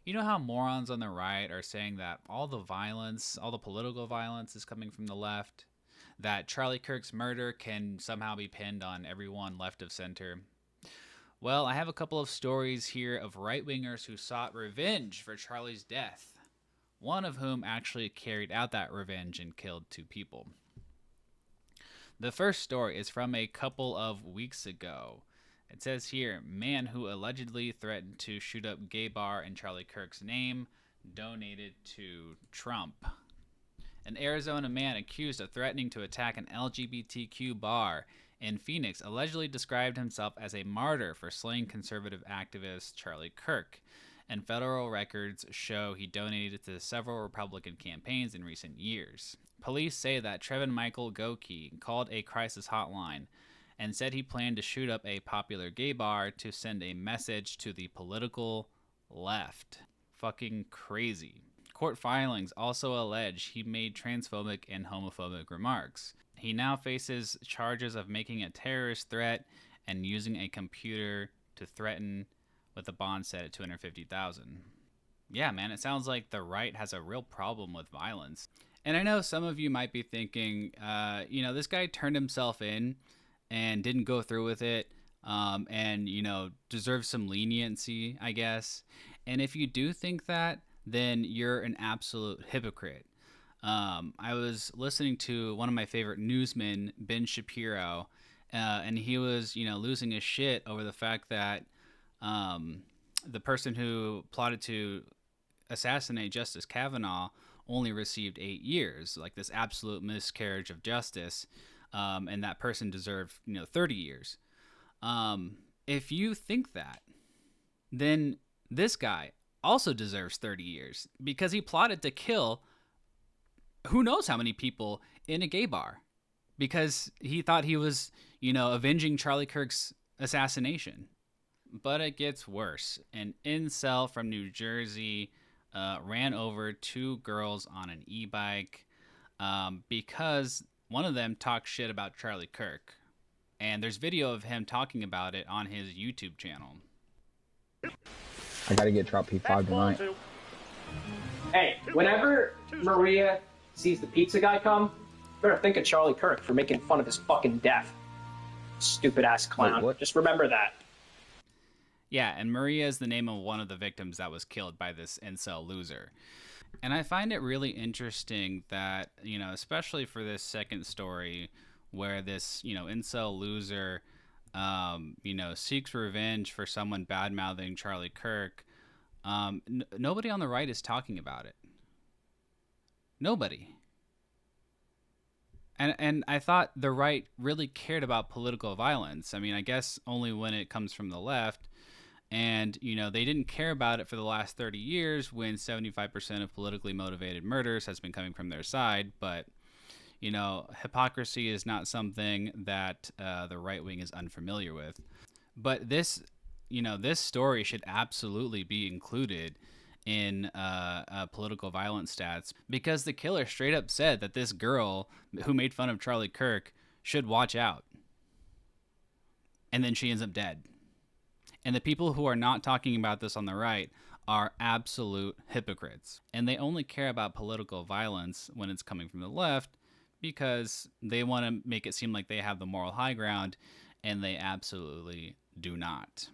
You know how morons on the right are saying that all the violence, all the political violence is coming from the left? That Charlie Kirk's murder can somehow be pinned on everyone left of center? Well, I have a couple of stories here of right wingers who sought revenge for Charlie's death, one of whom actually carried out that revenge and killed 2 people. The first story is from a couple of weeks ago. It says here, man who allegedly threatened to shoot up gay bar in Charlie Kirk's name donated to Trump. An Arizona man accused of threatening to attack an LGBTQ bar in Phoenix allegedly described himself as a martyr for slaying conservative activist Charlie Kirk, and federal records show he donated to several Republican campaigns in recent years. Police say that Trevin Michael Goki called a crisis hotline and said he planned to shoot up a popular gay bar to send a message to the political left. Fucking crazy. Court filings also allege he made transphobic and homophobic remarks. He now faces charges of making a terrorist threat and using a computer to threaten, with a bond set at $250,000. Yeah, man, it sounds like the right has a real problem with violence. And I know some of you might be thinking, this guy turned himself in and didn't go through with it, and deserves some leniency, I guess. And if you do think that, then you're an absolute hypocrite. I was listening to one of my favorite newsmen, Ben Shapiro, and he was, losing his shit over the fact that the person who plotted to assassinate Justice Kavanaugh only received 8 years, like this absolute miscarriage of justice, and that person deserved, 30 years. If you think that, then this guy also deserves 30 years because he plotted to kill who knows how many people in a gay bar because he thought he was, avenging Charlie Kirk's assassination. But it gets worse. An incel from New Jersey ran over 2 girls on an e-bike because one of them talked shit about Charlie Kirk. And there's video of him talking about it on his YouTube channel. I gotta get drop P5 tonight. Hey, whenever Maria sees the pizza guy come, better think of Charlie Kirk for making fun of his fucking death. Stupid ass clown. Wait, what? Just remember that. Yeah, and Maria is the name of one of the victims that was killed by this incel loser. And I find it really interesting that, especially for this second story where this, incel loser, seeks revenge for someone bad-mouthing Charlie Kirk, nobody on the right is talking about it. Nobody. And I thought the right really cared about political violence. I mean, I guess only when it comes from the left. And, they didn't care about it for the last 30 years when 75% of politically motivated murders has been coming from their side. But, hypocrisy is not something that the right wing is unfamiliar with. But this story should absolutely be included in political violence stats because the killer straight up said that this girl who made fun of Charlie Kirk should watch out. And then she ends up dead. And the people who are not talking about this on the right are absolute hypocrites. And they only care about political violence when it's coming from the left because they want to make it seem like they have the moral high ground, and they absolutely do not.